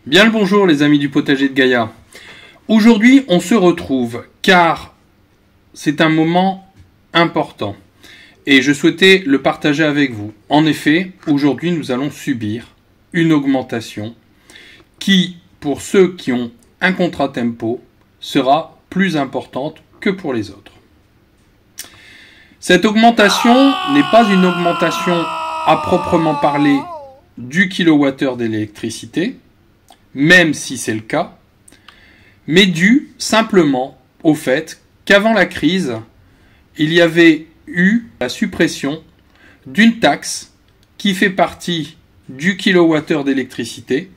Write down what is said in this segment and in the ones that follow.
Bien le bonjour les amis du potager de Gaïa. Aujourd'hui on se retrouve car c'est un moment important et je souhaitais le partager avec vous. En effet, aujourd'hui nous allons subir une augmentation qui, pour ceux qui ont un contrat tempo, sera plus importante que pour les autres. Cette augmentation n'est pas une augmentation à proprement parler du kilowattheure d'électricité, même si c'est le cas, mais dû simplement au fait qu'avant la crise, il y avait eu la suppression d'une taxe qui fait partie du kilowattheure d'électricité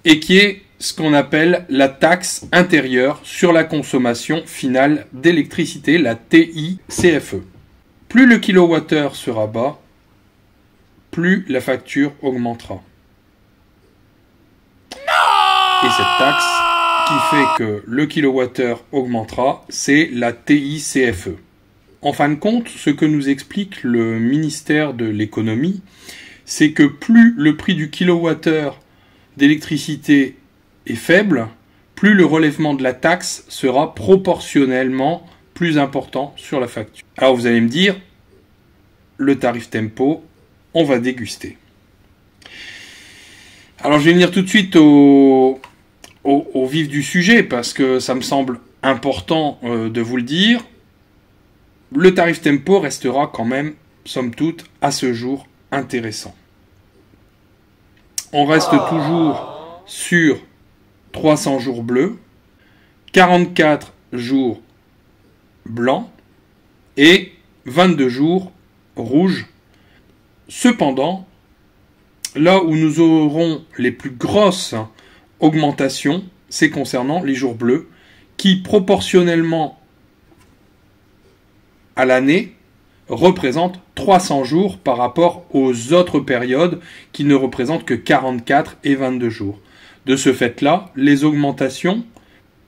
et qui est ce qu'on appelle la taxe intérieure sur la consommation finale d'électricité, la TICFE. Plus le kilowattheure sera bas, plus la facture augmentera. Et cette taxe qui fait que le kilowattheure augmentera, c'est la TICFE. En fin de compte, ce que nous explique le ministère de l'économie, c'est que plus le prix du kilowattheure d'électricité est faible, plus le relèvement de la taxe sera proportionnellement plus important sur la facture. Alors vous allez me dire, le tarif tempo, on va déguster. Alors je vais venir tout de suite au vif du sujet parce que ça me semble important de vous le dire. Le tarif tempo restera quand même, somme toute, à ce jour intéressant. On reste toujours sur 300 jours bleus, 44 jours blancs et 22 jours rouges. Cependant, là où nous aurons les plus grosses augmentations, c'est concernant les jours bleus, qui proportionnellement à l'année représentent 300 jours par rapport aux autres périodes qui ne représentent que 44 et 22 jours. De ce fait-là, les augmentations,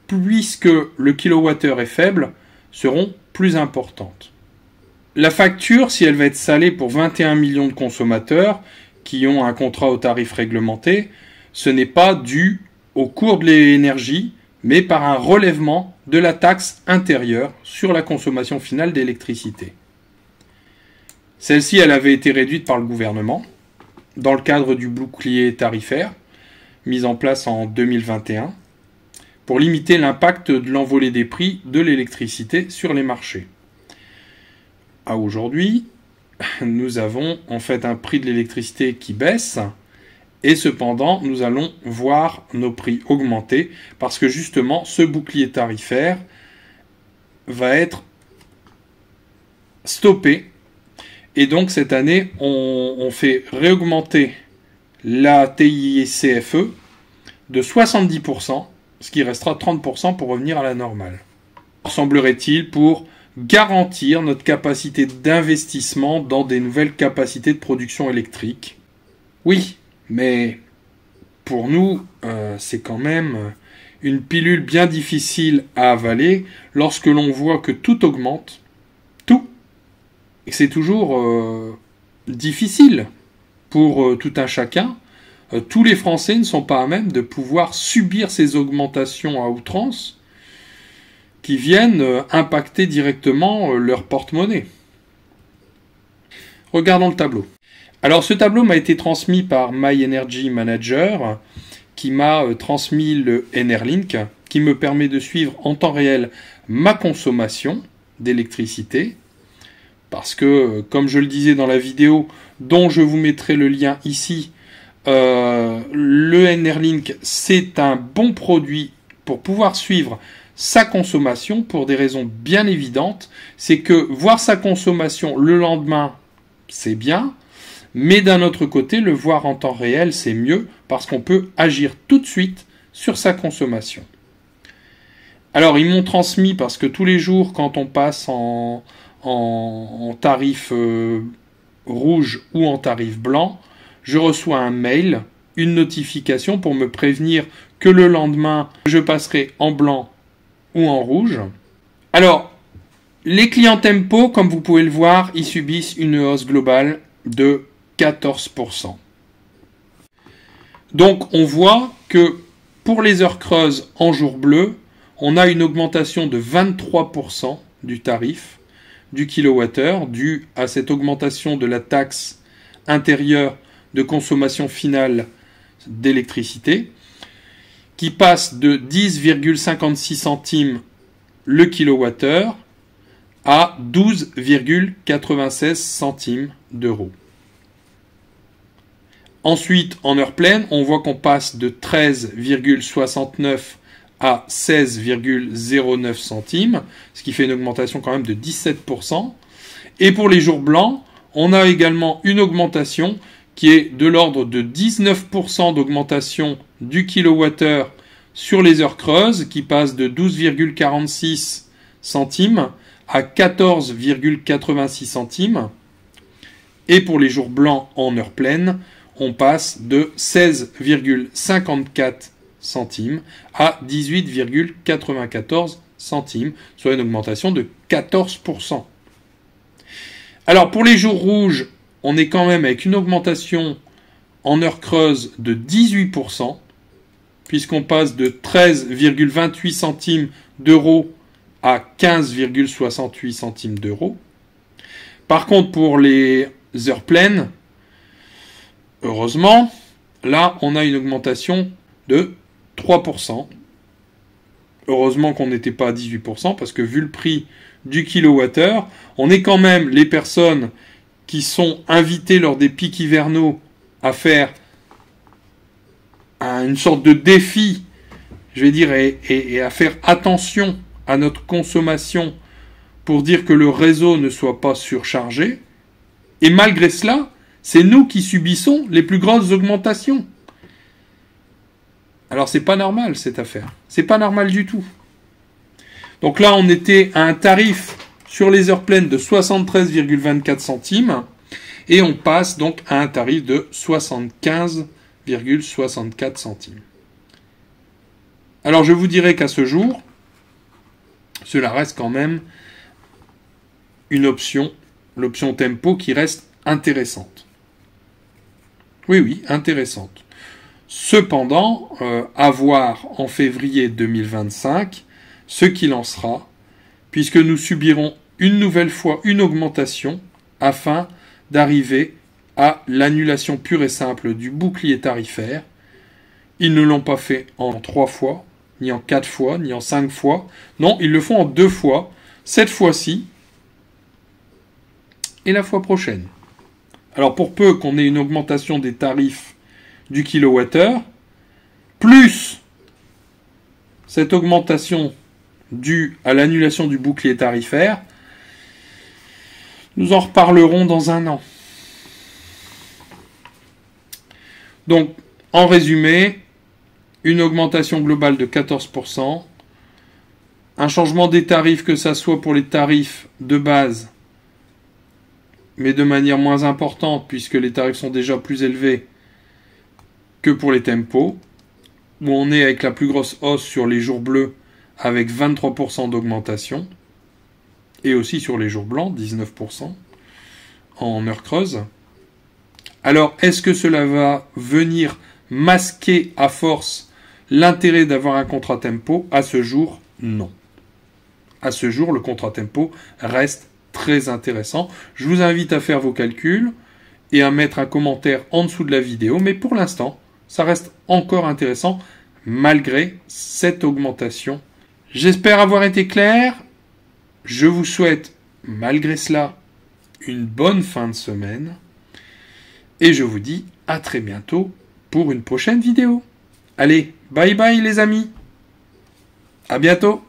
puisque le kilowattheure est faible, seront plus importantes. La facture, si elle va être salée pour 21 millions de consommateurs qui ont un contrat au tarif réglementé, ce n'est pas dû au cours de l'énergie, mais par un relèvement de la taxe intérieure sur la consommation finale d'électricité. Celle-ci, elle avait été réduite par le gouvernement dans le cadre du bouclier tarifaire mis en place en 2021 pour limiter l'impact de l'envolée des prix de l'électricité sur les marchés. À aujourd'hui, nous avons en fait un prix de l'électricité qui baisse et cependant nous allons voir nos prix augmenter parce que justement ce bouclier tarifaire va être stoppé et donc cette année on fait réaugmenter la TICFE de 70%, ce qui restera 30% pour revenir à la normale. Semblerait-il pour garantir notre capacité d'investissement dans des nouvelles capacités de production électrique. Oui, mais pour nous, c'est quand même une pilule bien difficile à avaler lorsque l'on voit que tout augmente, tout, et que c'est toujours difficile pour tout un chacun. Tous les Français ne sont pas à même de pouvoir subir ces augmentations à outrance qui viennent impacter directement leur porte-monnaie. Regardons le tableau. Alors ce tableau m'a été transmis par My Energy Manager qui m'a transmis le Enerlink qui me permet de suivre en temps réel ma consommation d'électricité parce que, comme je le disais dans la vidéo dont je vous mettrai le lien ici, le Enerlink c'est un bon produit pour pouvoir suivre sa consommation pour des raisons bien évidentes. C'est que voir sa consommation le lendemain, c'est bien, mais d'un autre côté, le voir en temps réel, c'est mieux parce qu'on peut agir tout de suite sur sa consommation. Alors, ils m'ont transmis parce que tous les jours, quand on passe en tarif rouge ou en tarif blanc, je reçois un mail, une notification pour me prévenir que le lendemain, je passerai en blanc ou en rouge. Alors, les clients tempo, comme vous pouvez le voir, ils subissent une hausse globale de 14%. Donc on voit que pour les heures creuses en jour bleu, on a une augmentation de 23% du tarif du kilowattheure due à cette augmentation de la taxe intérieure de consommation finale d'électricité qui passe de 10,56 centimes le kilowattheure à 12,96 centimes d'euros. Ensuite, en heure pleine, on voit qu'on passe de 13,69 à 16,09 centimes, ce qui fait une augmentation quand même de 17%. Et pour les jours blancs, on a également une augmentation qui est de l'ordre de 19% d'augmentation du kilowattheure sur les heures creuses, qui passe de 12,46 centimes à 14,86 centimes. Et pour les jours blancs en heure pleine, on passe de 16,54 centimes à 18,94 centimes, soit une augmentation de 14%. Alors pour les jours rouges, on est quand même avec une augmentation en heure creuse de 18%, puisqu'on passe de 13,28 centimes d'euros à 15,68 centimes d'euros. Par contre, pour les heures pleines, heureusement, là, on a une augmentation de 3%. Heureusement qu'on n'était pas à 18%, parce que vu le prix du kilowattheure, on est quand même les personnes qui sont invitées lors des pics hivernaux à faire une sorte de défi, je vais dire, et à faire attention à notre consommation pour dire que le réseau ne soit pas surchargé. Et malgré cela, c'est nous qui subissons les plus grosses augmentations. Alors c'est pas normal cette affaire. C'est pas normal du tout. Donc là, on était à un tarif sur les heures pleines de 73,24 centimes et on passe donc à un tarif de 75,64 centimes. Alors je vous dirais qu'à ce jour, cela reste quand même une option, l'option tempo qui reste intéressante. Oui, intéressante. Cependant, à voir en février 2025 ce qu'il en sera, puisque nous subirons une nouvelle fois une augmentation afin d'arriver à l'annulation pure et simple du bouclier tarifaire. Ils ne l'ont pas fait en 3 fois, ni en 4 fois, ni en 5 fois. Non, ils le font en 2 fois, cette fois-ci et la fois prochaine. Alors pour peu qu'on ait une augmentation des tarifs du kilowattheure, plus cette augmentation due à l'annulation du bouclier tarifaire, nous en reparlerons dans un an. Donc, en résumé, une augmentation globale de 14%, un changement des tarifs, que ça soit pour les tarifs de base, mais de manière moins importante, puisque les tarifs sont déjà plus élevés que pour les tempos, où on est avec la plus grosse hausse sur les jours bleus, avec 23% d'augmentation, et aussi sur les jours blancs, 19% en heure creuse. Alors, est-ce que cela va venir masquer à force l'intérêt d'avoir un contrat tempo? À ce jour, non. À ce jour, le contrat tempo reste très intéressant. Je vous invite à faire vos calculs et à mettre un commentaire en dessous de la vidéo, mais pour l'instant, ça reste encore intéressant malgré cette augmentation. J'espère avoir été clair. Je vous souhaite, malgré cela, une bonne fin de semaine. Et je vous dis à très bientôt pour une prochaine vidéo. Allez, bye bye les amis. À bientôt.